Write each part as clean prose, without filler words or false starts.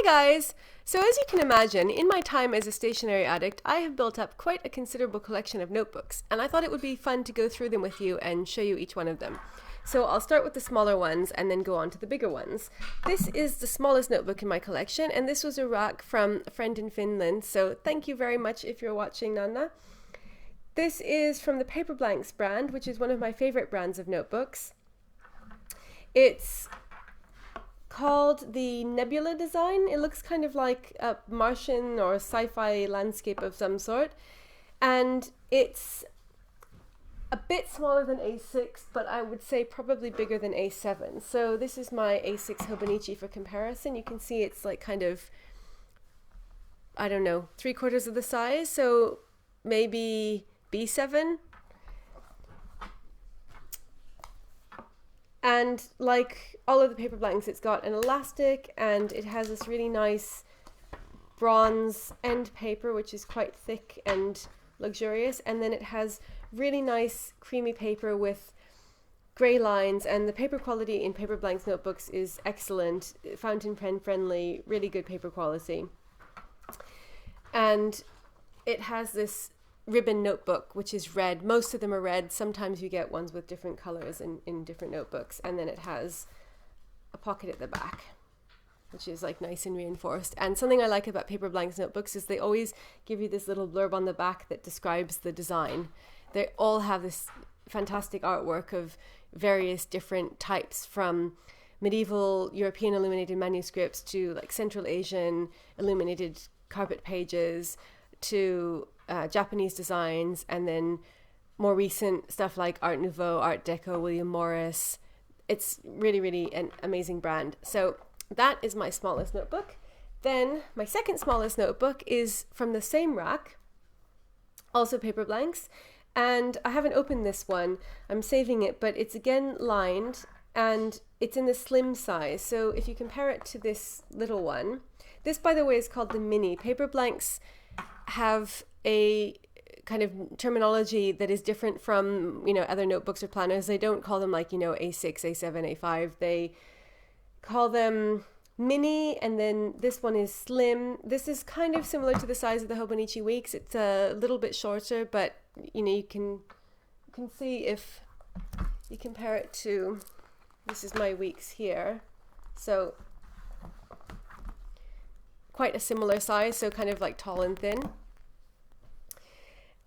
Hi guys! So as you can imagine, in my time as a stationery addict, I have built up quite a considerable collection of notebooks, and I thought it would be fun to go through them with you and show you each one of them. So I'll start with the smaller ones and then go on to the bigger ones. This is the smallest notebook in my collection, and this was a rack from a friend in Finland, so thank you very much if you're watching, Nanna. This is from the Paperblanks brand, which is one of my favorite brands of notebooks. It's called the Nebula design. It looks kind of like a Martian or sci-fi landscape of some sort, and it's a bit smaller than A6, but I would say probably bigger than A7. So this is my A6 Hobonichi for comparison. You can see it's like kind of, I don't know, 3/4 of the size, so maybe B7. And like all of the Paperblanks, it's got an elastic and it has this really nice bronze end paper, which is quite thick and luxurious. And then it has really nice creamy paper with grey lines, and the paper quality in Paperblanks notebooks is excellent, fountain pen friendly, really good paper quality. And it has this ribbon notebook, which is red. Most of them are red. Sometimes you get ones with different colors in different notebooks. And then it has a pocket at the back, which is like nice and reinforced. And something I like about Paperblanks notebooks is they always give you this little blurb on the back that describes the design. They all have this fantastic artwork of various different types, from medieval European illuminated manuscripts to like Central Asian illuminated carpet pages to Japanese designs, and then more recent stuff like Art Nouveau, Art Deco, William Morris. It's really, really an amazing brand. So that is my smallest notebook. Then my second smallest notebook is from the same rack, also Paperblanks, and I haven't opened this one. I'm saving it, but it's again lined and it's in the slim size. So if you compare it to this little one, this by the way is called the mini. Paperblanks have a kind of terminology that is different from, other notebooks or planners. They don't call them like, A6, A7, A5. They call them mini, and then this one is slim. This is kind of similar to the size of the Hobonichi Weeks. It's a little bit shorter, but you can see if you compare it to, this is my Weeks here. So quite a similar size, so kind of like tall and thin.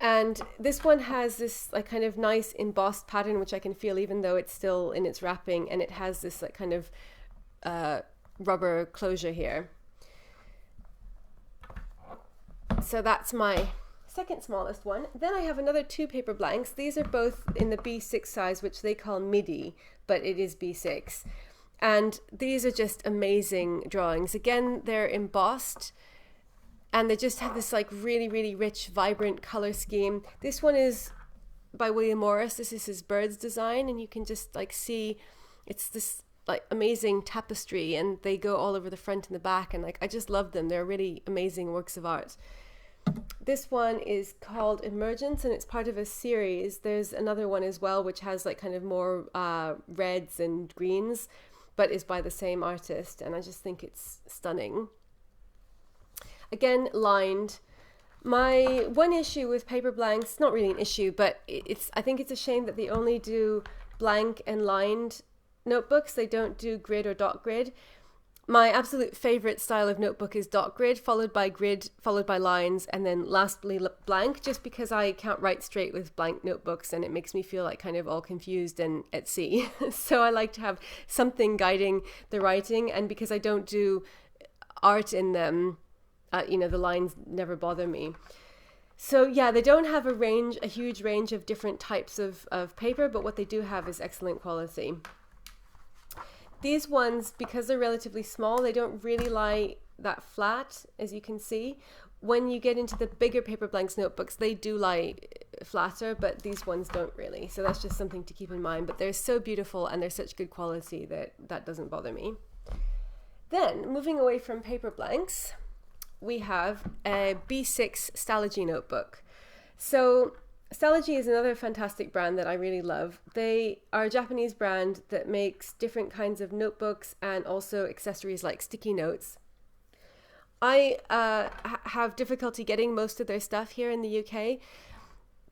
And this one has this like kind of nice embossed pattern, which I can feel even though it's still in its wrapping, and it has this like kind of rubber closure here. So that's my second smallest one. Then I have another two Paperblanks. These are both in the B6 size, which they call midi, but it is B6. And these are just amazing drawings. Again, they're embossed, and they just have this like really, really rich, vibrant color scheme. This one is by William Morris. This is his birds design, and you can just like see it's this like amazing tapestry, and they go all over the front and the back, and like I just love them. They're really amazing works of art. This one is called Emergence, and it's part of a series. There's another one as well, which has like kind of more reds and greens, but is by the same artist, and I just think it's stunning. Again, lined. My one issue with Paperblanks, not really an issue, but I think it's a shame that they only do blank and lined notebooks. They don't do grid or dot grid. My absolute favorite style of notebook is dot grid, followed by lines, and then lastly blank, just because I can't write straight with blank notebooks and it makes me feel like kind of all confused and at sea. So I like to have something guiding the writing, and because I don't do art in them, the lines never bother me. So yeah, they don't have a huge range of different types of paper, but what they do have is excellent quality. These ones, because they're relatively small, they don't really lie that flat, as you can see. When you get into the bigger Paperblanks notebooks, they do lie flatter, but these ones don't really. So that's just something to keep in mind. But they're so beautiful and they're such good quality that doesn't bother me. Then, moving away from Paperblanks, we have a B6 Stalogy notebook. So Stalogy is another fantastic brand that I really love. They are a Japanese brand that makes different kinds of notebooks and also accessories like sticky notes. I have difficulty getting most of their stuff here in the UK.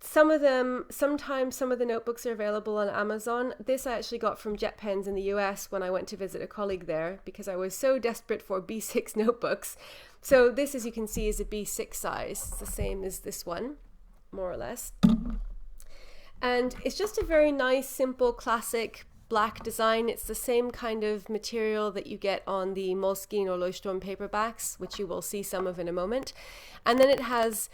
Some of them, sometimes some of the notebooks are available on Amazon. This I actually got from Jet Pens in the US when I went to visit a colleague there because I was so desperate for B6 notebooks. So this, as you can see, is a B6 size. It's the same as this one, more or less. And it's just a very nice, simple, classic black design. It's the same kind of material that you get on the Moleskine or Leuchtturm paperbacks, which you will see some of in a moment. And then it has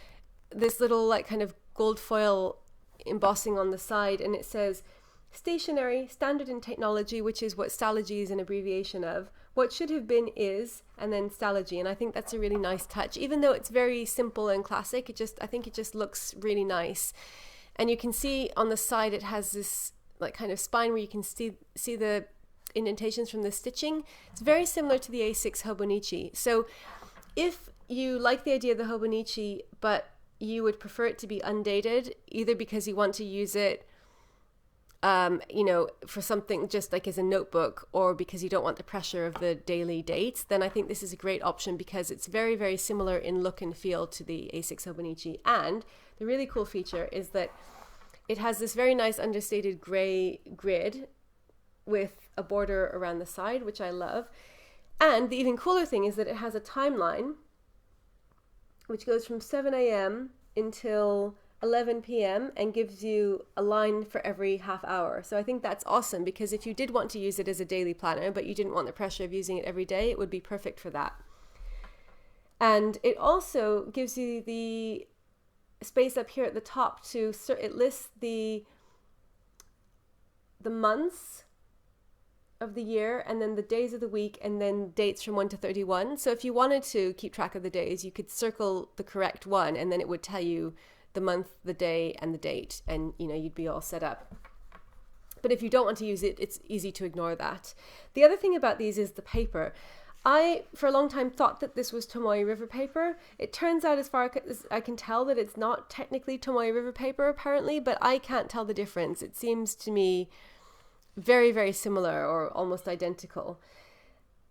this little like kind of gold foil embossing on the side, and it says stationary, standard in technology, which is what Stalogy is an abbreviation of. What should have been is, and then Stalogy. And I think that's a really nice touch. Even though it's very simple and classic, I think it just looks really nice. And you can see on the side it has this like kind of spine where you can see the indentations from the stitching. It's very similar to the A6 Hobonichi. So if you like the idea of the Hobonichi, but you would prefer it to be undated, either because you want to use it for something just like as a notebook, or because you don't want the pressure of the daily dates, then I think this is a great option because it's very, very similar in look and feel to the A6 Hobonichi. And the really cool feature is that it has this very nice understated gray grid with a border around the side, which I love. And the even cooler thing is that it has a timeline which goes from 7 a.m. until 11 p.m. and gives you a line for every half hour. So I think that's awesome, because if you did want to use it as a daily planner, but you didn't want the pressure of using it every day, it would be perfect for that. And it also gives you the space up here at the top to, it lists the months of the year, and then the days of the week, and then dates from 1 to 31. So if you wanted to keep track of the days, you could circle the correct one, and then it would tell you the month, the day, and the date, and you'd be all set up. But if you don't want to use it, it's easy to ignore that. The other thing about these is the paper. I, for a long time, thought that this was tomoe river paper. It turns out, as far as I can tell, that it's not technically tomoe river paper, apparently, but I can't tell the difference. It seems to me very, very similar or almost identical.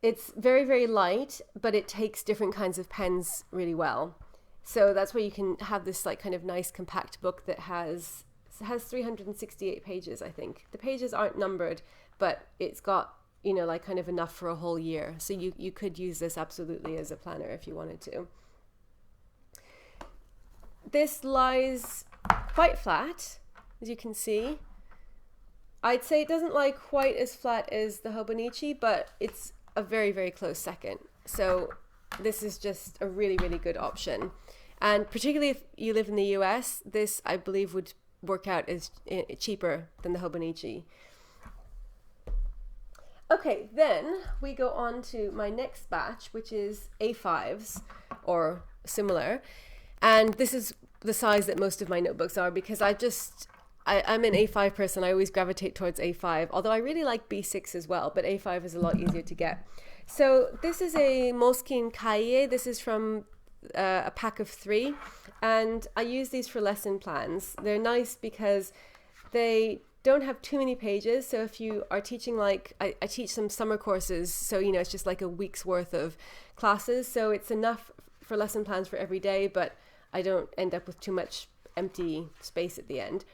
It's very, very light, but it takes different kinds of pens really well. So that's why you can have this like kind of nice compact book that has 368 pages, I think. The pages aren't numbered, but it's got like kind of enough for a whole year. So you could use this absolutely as a planner if you wanted to. This lies quite flat, as you can see. I'd say it doesn't lie quite as flat as the Hobonichi, but it's a very, very close second. So this is just a really, really good option. And particularly if you live in the US, this I believe would work out as cheaper than the Hobonichi. Okay, then we go on to my next batch, which is A5s or similar. And this is the size that most of my notebooks are, because I'm an A5 person. I always gravitate towards A5, although I really like B6 as well, but A5 is a lot easier to get. So this is a Moleskine cahier. This is from a pack of 3, and I use these for lesson plans. They're nice because they don't have too many pages. So if you are teaching, like I teach some summer courses, so it's just like a week's worth of classes. So it's enough for lesson plans for every day, but I don't end up with too much empty space at the end.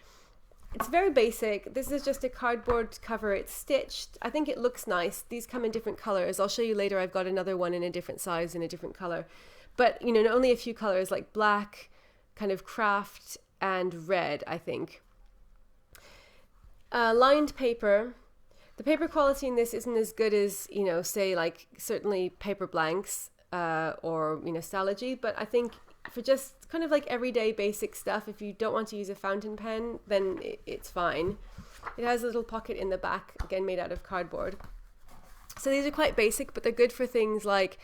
It's very basic. This is just a cardboard cover. It's stitched. I think it looks nice. These come in different colors. I'll show you later. I've got another one in a different size in a different color. But, only a few colors, like black, kind of craft, and red, I think. Lined paper. The paper quality in this isn't as good as, say, like certainly Paperblanks or, Stalogy, but I think for just kind of like everyday basic stuff, if you don't want to use a fountain pen, then it's fine. It has a little pocket in the back, again made out of cardboard. So these are quite basic, but they're good for things like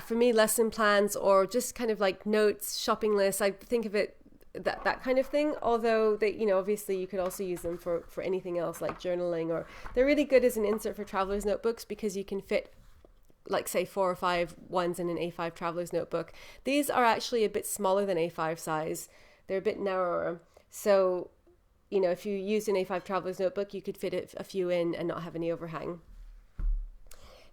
for me, lesson plans, or just kind of like notes, shopping lists. I think of it that kind of thing, although they, obviously you could also use them for anything else like journaling, or they're really good as an insert for traveler's notebooks because you can fit like say 4 or 5 ones in an A5 traveler's notebook. These are actually a bit smaller than A5 size. They're a bit narrower. So, if you used an A5 traveler's notebook, you could fit a few in and not have any overhang.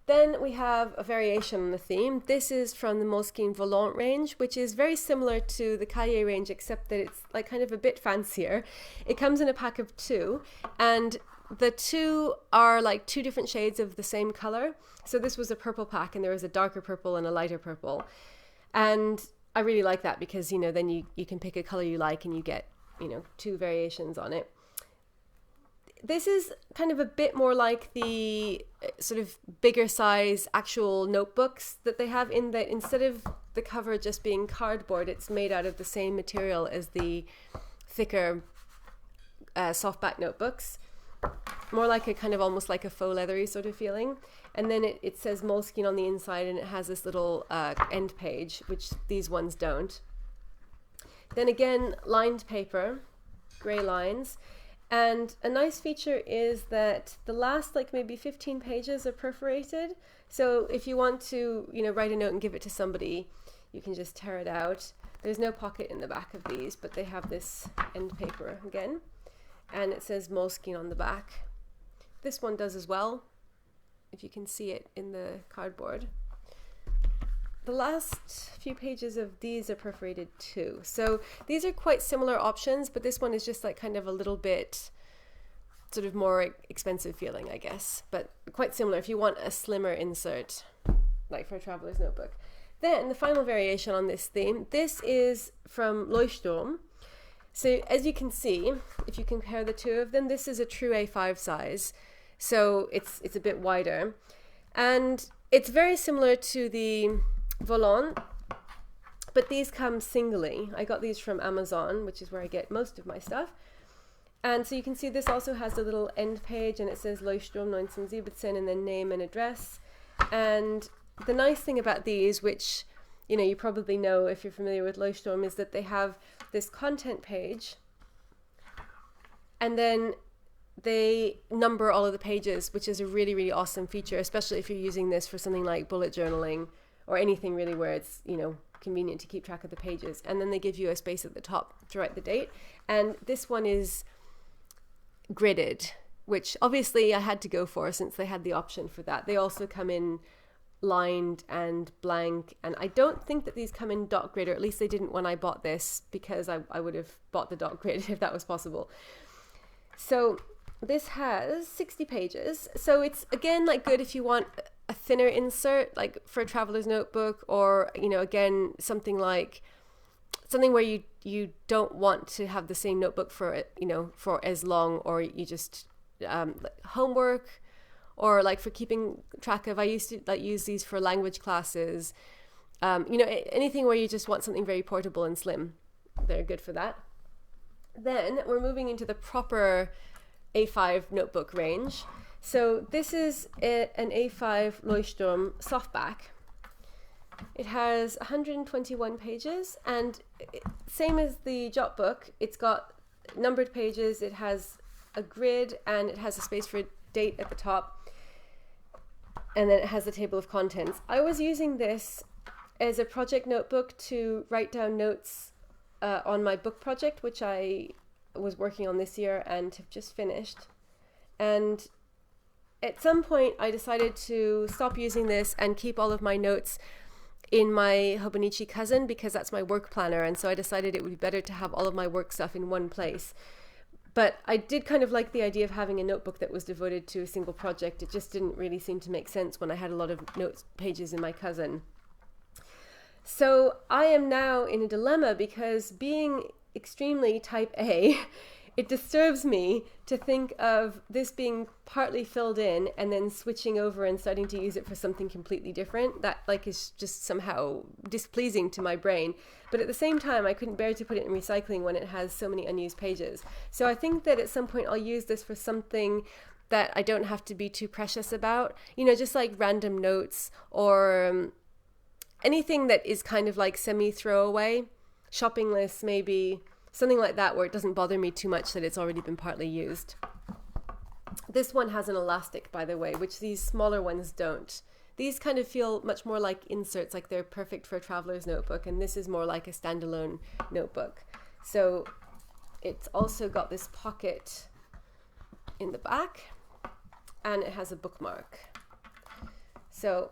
Then we have a variation on the theme. This is from the Moleskine Volant range, which is very similar to the Cahiers range, except that it's like kind of a bit fancier. It comes in a pack of 2, and the 2 are like 2 different shades of the same color. So this was a purple pack, and there was a darker purple and a lighter purple. And I really like that because, you know, then you can pick a color you like and you get, you know, 2 variations on it. This is kind of a bit more like the sort of bigger size actual notebooks that they have, in that instead of the cover just being cardboard, it's made out of the same material as the thicker softback notebooks. More like a kind of almost like a faux leathery sort of feeling. And then it says Moleskine on the inside, and it has this little end page, which these ones don't. Then again, lined paper, grey lines. And a nice feature is that the last like maybe 15 pages are perforated. So if you want to, you know, write a note and give it to somebody, you can just tear it out. There's no pocket in the back of these, but they have this end paper again. And it says Moleskine on the back. This one does as well, if you can see it in the cardboard. The last few pages of these are perforated too. So these are quite similar options, but this one is just like kind of a little bit sort of more expensive feeling, I guess, but quite similar if you want a slimmer insert, like for a traveler's notebook. Then the final variation on this theme, this is from Leuchtturm. So as you can see, if you compare the 2 of them, this is a true A5 size. So it's a bit wider, and it's very similar to the Volant, but these come singly. I got these from Amazon, which is where I get most of my stuff. And so you can see this also has a little end page, and it says Leuchtturm1917 and then name and address. And the nice thing about these, which, you know, you probably know if you're familiar with Leuchtturm, is that they have this content page, and then they number all of the pages, which is a really, really awesome feature, especially if you're using this for something like bullet journaling or anything really where it's, you know, convenient to keep track of the pages. And then they give you a space at the top to write the date. And this one is gridded, which obviously I had to go for since they had the option for that. They also come in lined and blank, and I don't think that these come in dot grid, or at least they didn't when I bought this, because I would have bought the dot grid if that was possible. So this has 60 pages, so it's again like good if you want a thinner insert, like for a traveler's notebook, or, you know, again something where you don't want to have the same notebook for, you know, for as long, or you just homework, or like for keeping track of. I used to like use these for language classes, you know, anything where you just want something very portable and slim. They're good for that. Then we're moving into the proper A5 notebook range. So this is an A5 Leuchtturm softback. It has 121 pages, and same as the Jot book, it's got numbered pages, it has a grid, and it has a space for a date at the top, and then it has the table of contents. I was using this as a project notebook to write down notes on my book project, which I was working on this year and have just finished. And at some point I decided to stop using this and keep all of my notes in my Hobonichi Cousin, because that's my work planner, and so I decided it would be better to have all of my work stuff in one place. But I did kind of like the idea of having a notebook that was devoted to a single project. It just didn't really seem to make sense when I had a lot of notes pages in my Cousin. So I am now in a dilemma, because being extremely type A, it disturbs me to think of this being partly filled in and then switching over and starting to use it for something completely different. That like is just somehow displeasing to my brain. But at the same time, I couldn't bear to put it in recycling when it has so many unused pages. So I think that at some point I'll use this for something that I don't have to be too precious about. You know, just like random notes, or anything that is kind of like semi-throwaway, shopping lists maybe, something like that, where it doesn't bother me too much that it's already been partly used. This one has an elastic, by the way, which these smaller ones don't. These kind of feel much more like inserts, like they're perfect for a traveler's notebook, and this is more like a standalone notebook. So it's also got this pocket in the back, and it has a bookmark. So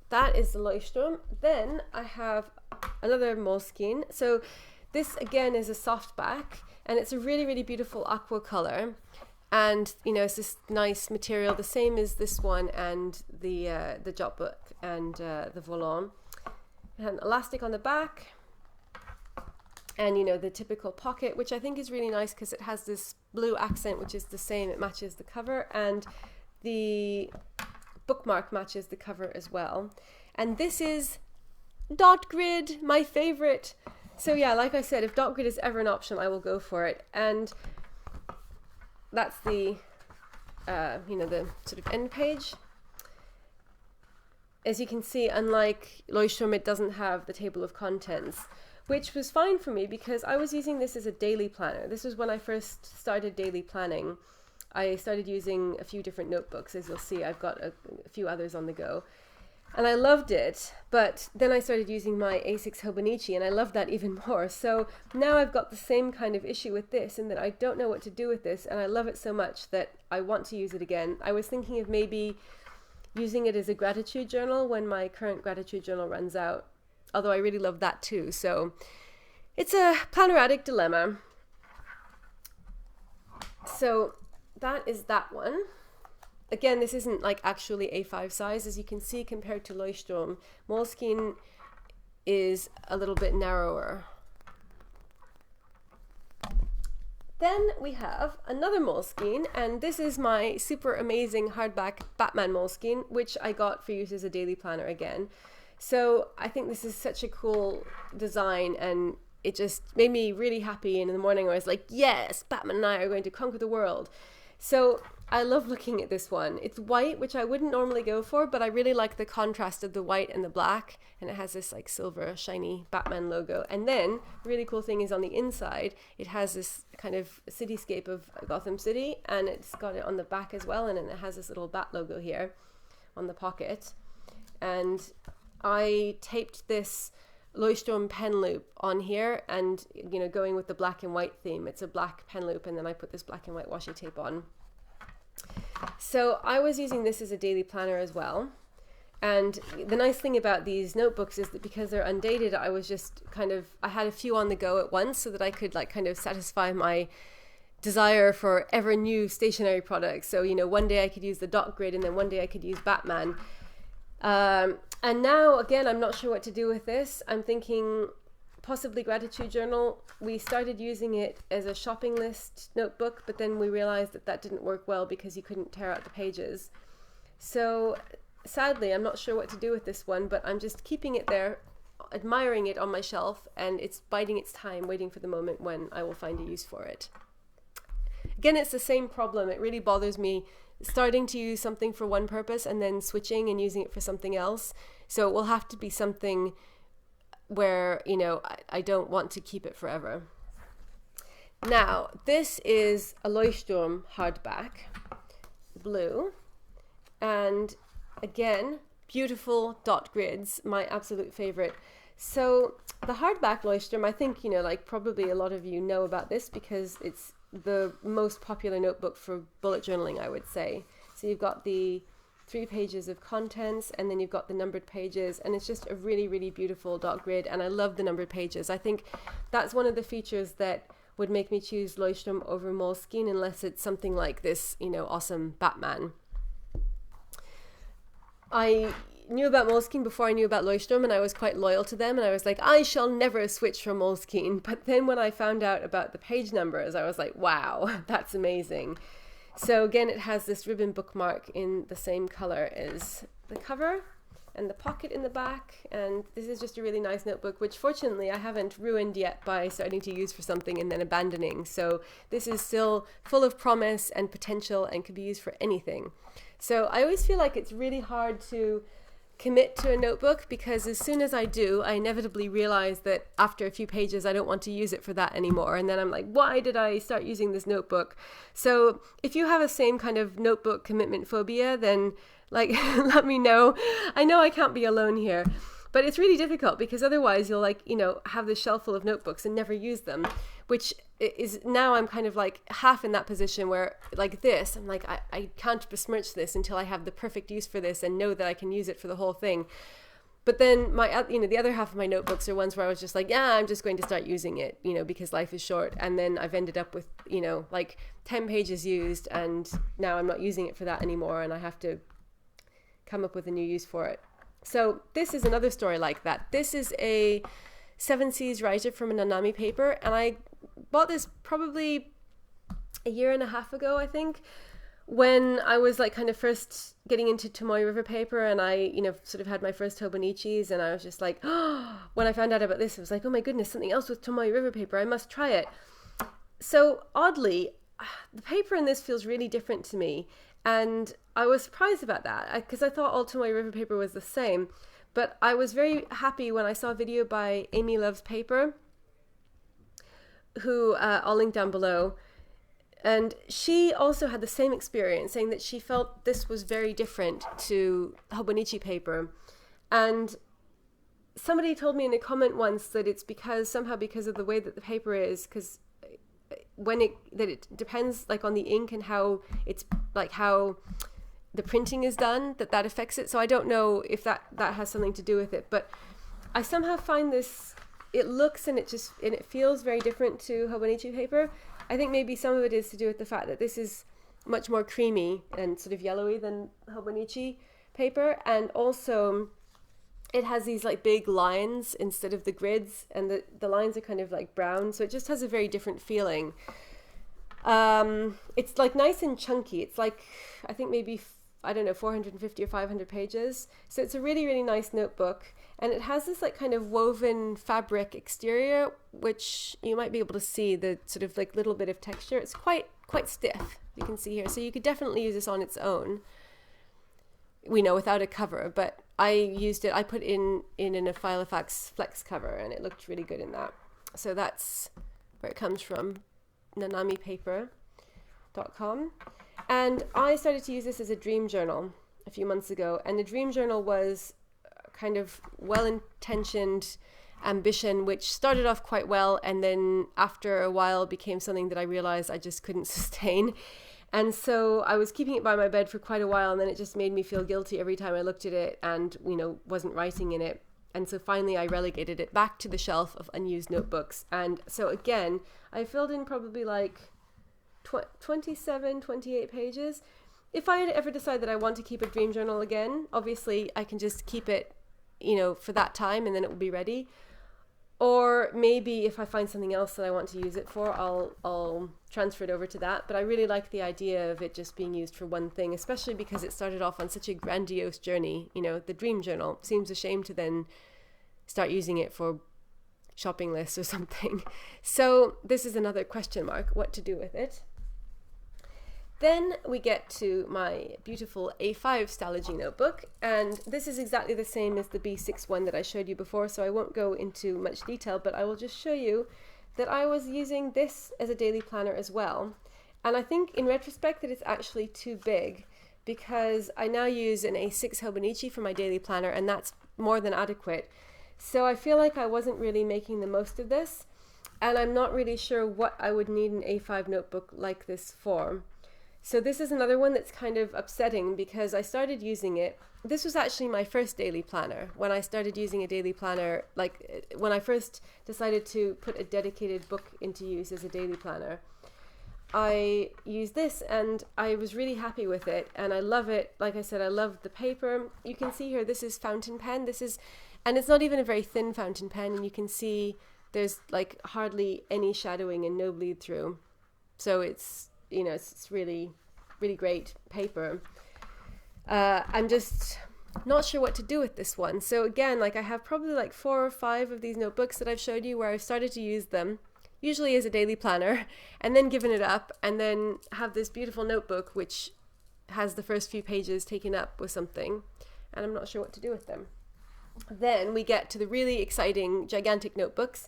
that is the Leuchtturm. Then I have another Moleskine. So this again is a softback, and it's a really, really beautiful aqua color. And you know, it's this nice material, the same as this one and the job book and the volant. And elastic on the back, and you know, the typical pocket, which I think is really nice because it has this blue accent, which is the same. It matches the cover, and the bookmark matches the cover as well. And this is dot grid, my favorite. So yeah, like I said, if dot grid is ever an option, I will go for it. And that's the you know, the sort of end page. As you can see, unlike Leuchtturm, it doesn't have the table of contents, which was fine for me because I was using this as a daily planner. This was when I first started daily planning. I started using a few different notebooks. As you'll see, I've got a few others on the go. And I loved it, but then I started using my A6 Hobonichi, and I loved that even more. So now I've got the same kind of issue with this, in that I don't know what to do with this, and I love it so much that I want to use it again. I was thinking of maybe using it as a gratitude journal when my current gratitude journal runs out, although I really love that too. So it's a planner addict dilemma. So that is that one. Again, this isn't like actually A5 size, as you can see, compared to Leuchtturm. Moleskine is a little bit narrower. Then we have another Moleskine, and this is my super amazing hardback Batman Moleskine, which I got for use as a daily planner again. So I think this is such a cool design, and it just made me really happy. And in the morning I was like, yes, Batman and I are going to conquer the world. So I love looking at this one. It's white, which I wouldn't normally go for, but I really like the contrast of the white and the black, and it has this like silver shiny Batman logo. And then the really cool thing is on the inside, it has this kind of cityscape of Gotham City, and it's got it on the back as well, and it has this little bat logo here on the pocket. And I taped this Leuchtturm pen loop on here, and you know, going with the black and white theme, it's a black pen loop, and then I put this black and white washi tape on. So I was using this as a daily planner as well. And the nice thing about these notebooks is that because they're undated, I was just I had a few on the go at once, so that I could like kind of satisfy my desire for ever new stationery products. So, you know, one day I could use the dot grid, and then one day I could use Batman. And now, again, I'm not sure what to do with this. I'm thinking possibly gratitude journal. We started using it as a shopping list notebook, but then we realized that that didn't work well because you couldn't tear out the pages. So sadly, I'm not sure what to do with this one, but I'm just keeping it there, admiring it on my shelf, and it's biding its time, waiting for the moment when I will find a use for it. Again, it's the same problem. It really bothers me starting to use something for one purpose and then switching and using it for something else. So it will have to be something where, you know, I don't want to keep it forever. Now, this is a Leuchtturm hardback, blue, and again, beautiful dot grids, my absolute favorite. So the hardback Leuchtturm, I think, you know, like probably a lot of you know about this because it's the most popular notebook for bullet journaling, I would say. So you've got the 3 pages of contents, and then you've got the numbered pages, and it's just a really, really beautiful dot grid, and I love the numbered pages. I think that's one of the features that would make me choose Leuchtturm over Moleskine, unless it's something like this, you know, awesome Batman. I knew about Moleskine before I knew about Leuchtturm, and I was quite loyal to them, and I was like, I shall never switch from Moleskine. But then when I found out about the page numbers, I was like, wow, that's amazing. So again, it has this ribbon bookmark in the same color as the cover and the pocket in the back, and this is just a really nice notebook, which fortunately I haven't ruined yet by starting to use for something and then abandoning. So this is still full of promise and potential and could be used for anything. So I always feel like it's really hard to commit to a notebook, because as soon as I do, I inevitably realize that after a few pages I don't want to use it for that anymore, and then I'm like, why did I start using this notebook? So if you have the same kind of notebook commitment phobia, then like let me know. I know I can't be alone here. But it's really difficult because otherwise you'll like, have this shelf full of notebooks and never use them, which is now I'm kind of like half in that position where like this, I'm like, I can't besmirch this until I have the perfect use for this and know that I can use it for the whole thing. But then the other half of my notebooks are ones where I was just like, yeah, I'm just going to start using it, because life is short. And then I've ended up with, like 10 pages used, and now I'm not using it for that anymore, and I have to come up with a new use for it. So this is another story like that. This is a 7 Seas writer from a Nanami paper, and I bought this probably a year and a half ago, I think, when I was like kind of first getting into tomoe river paper, and I, sort of had my first Hobonichis, and I was just like, when I found out about this, I was like, oh my goodness, something else with tomoe river paper, I must try it. So oddly, the paper in this feels really different to me, and I was surprised about that because I thought all tomoe river paper was the same. But I was very happy when I saw a video by Amy Loves Paper, who I'll link down below. And she also had the same experience, saying that she felt this was very different to Hobonichi paper. And somebody told me in a comment once that it's because of the way that the paper is, because it depends like on the ink and how it's like how the printing is done, that affects it. So I don't know if that has something to do with it, but I somehow find this, it looks and it feels very different to Hobonichi paper. I think maybe some of it is to do with the fact that this is much more creamy and sort of yellowy than Hobonichi paper, and also it has these like big lines instead of the grids, and the lines are kind of like brown, so it just has a very different feeling. It's like nice and chunky. It's like, I think maybe, I don't know, 450 or 500 pages. So it's a really, really nice notebook. And it has this like kind of woven fabric exterior, which you might be able to see the sort of like little bit of texture. It's quite stiff, you can see here. So you could definitely use this on its own, without a cover. But I used it, I put in a Filofax flex cover, and it looked really good in that. So that's where it comes from, nanamipaper.com. And I started to use this as a dream journal a few months ago. And the dream journal was kind of well-intentioned ambition, which started off quite well, and then after a while became something that I realized I just couldn't sustain. And so I was keeping it by my bed for quite a while, and then it just made me feel guilty every time I looked at it and, wasn't writing in it. And so finally I relegated it back to the shelf of unused notebooks. And so again, I filled in probably like 27, 28 pages. If I had ever decided that I want to keep a dream journal again, obviously I can just keep it, for that time, and then it will be ready. Or maybe if I find something else that I want to use it for, I'll transfer it over to that. But I really like the idea of it just being used for one thing, especially because it started off on such a grandiose journey. The dream journal seems a shame to then start using it for shopping lists or something. So this is another question mark, what to do with it. Then we get to my beautiful A5 Stalogy notebook, and this is exactly the same as the B6 one that I showed you before, so I won't go into much detail, but I will just show you that I was using this as a daily planner as well. And I think in retrospect that it's actually too big, because I now use an A6 Hobonichi for my daily planner, and that's more than adequate. So I feel like I wasn't really making the most of this, and I'm not really sure what I would need an A5 notebook like this for. So this is another one that's kind of upsetting, because I started using it. This was actually my first daily planner. When I started using a daily planner, like when I first decided to put a dedicated book into use as a daily planner, I used this and I was really happy with it, and I love it. Like I said, I love the paper. You can see here, this is fountain pen. And it's not even a very thin fountain pen, and you can see there's like hardly any shadowing and no bleed through. So it's, it's really, really great paper. I'm just not sure what to do with this one. So again, like I have probably like 4 or 5 of these notebooks that I've showed you where I've started to use them, usually as a daily planner, and then given it up, and then have this beautiful notebook which has the first few pages taken up with something, and I'm not sure what to do with them. Then we get to the really exciting gigantic notebooks,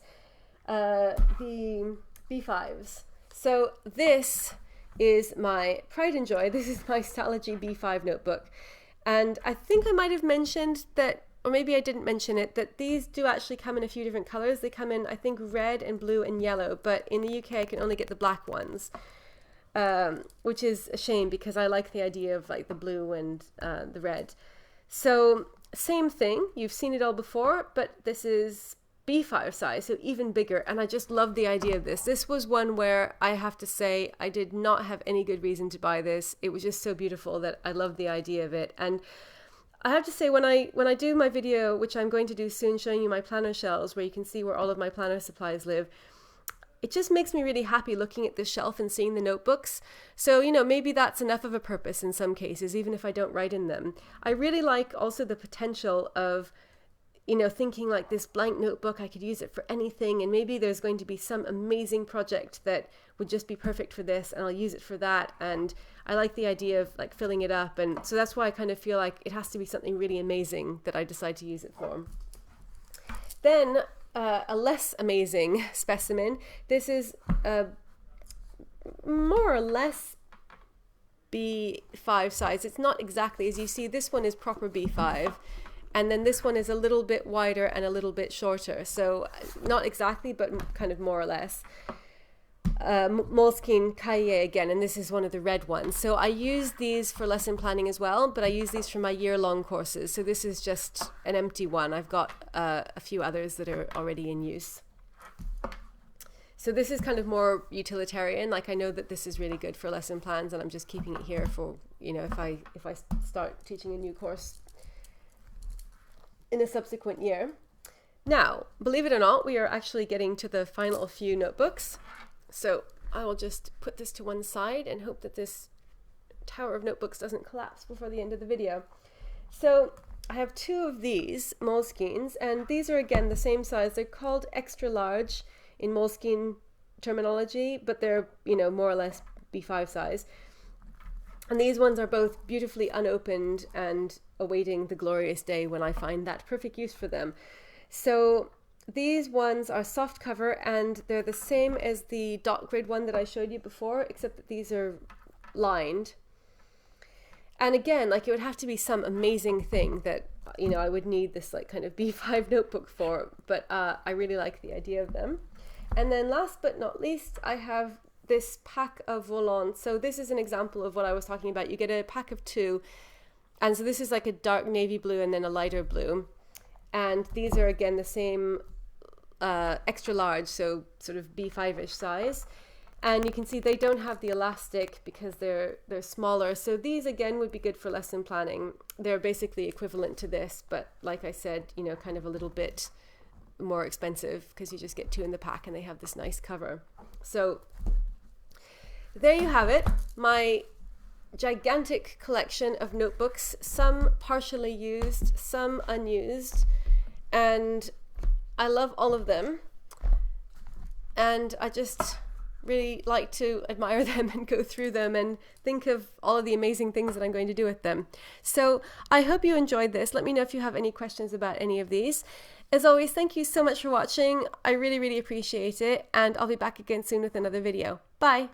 the B5s. So this is my pride and joy. This is my Stalogy B5 notebook. And I think I might have mentioned that or maybe I didn't mention it, that these do actually come in a few different colors. They come in, I think, red and blue and yellow, but in the UK I can only get the black ones, which is a shame because I like the idea of like the blue and the red. So same thing, you've seen it all before, but this is B5 size, so even bigger, and I just love the idea of this. This was one where I have to say I did not have any good reason to buy this. It was just so beautiful that I love the idea of it. And I have to say, when I do my video, which I'm going to do soon, showing you my planner shelves where you can see where all of my planner supplies live, it just makes me really happy looking at this shelf and seeing the notebooks. So, you know, maybe that's enough of a purpose in some cases, even if I don't write in them. I really like also the potential of, you know, thinking like this blank notebook, I could use it for anything, and maybe there's going to be some amazing project that would just be perfect for this, and I'll use it for that. And I like the idea of like filling it up, and so that's why I kind of feel like it has to be something really amazing that I decide to use it for. Then a less amazing specimen. This is more or less B5 size. It's not exactly, as you see, this one is proper B5. And then this one is a little bit wider and a little bit shorter. So not exactly, but kind of more or less. Moleskine Cahier again, and this is one of the red ones. So I use these for lesson planning as well, but I use these for my year-long courses. So this is just an empty one. I've got a few others that are already in use. So this is kind of more utilitarian. Like I know that this is really good for lesson plans, and I'm just keeping it here for, you know, if I start teaching a new course in a subsequent year. Now, believe it or not, we are actually getting to the final few notebooks. So I will just put this to one side and hope that this tower of notebooks doesn't collapse before the end of the video. So I have two of these Moleskines, and these are again the same size. They're called extra large in Moleskine terminology, but they're, you know, more or less B5 size. And these ones are both beautifully unopened and awaiting the glorious day when I find that perfect use for them. So these ones are soft cover, and they're the same as the dot grid one that I showed you before, except that these are lined. And again, like it would have to be some amazing thing that, you know, I would need this like kind of B5 notebook for, but I really like the idea of them. And then last but not least, I have this pack of volants. So this is an example of what I was talking about. You get a pack of two, and so this is like a dark navy blue and then a lighter blue. And these are again the same extra large, so sort of B5-ish size. And you can see they don't have the elastic because they're smaller. So these again would be good for lesson planning. They're basically equivalent to this, but like I said, you know, kind of a little bit more expensive because you just get two in the pack and they have this nice cover. So there you have it, my gigantic collection of notebooks, some partially used, some unused, and I love all of them, and I just really like to admire them and go through them and think of all of the amazing things that I'm going to do with them. So I hope you enjoyed this. Let me know if you have any questions about any of these. As always, thank you so much for watching. I really, really appreciate it, and I'll be back again soon with another video. Bye!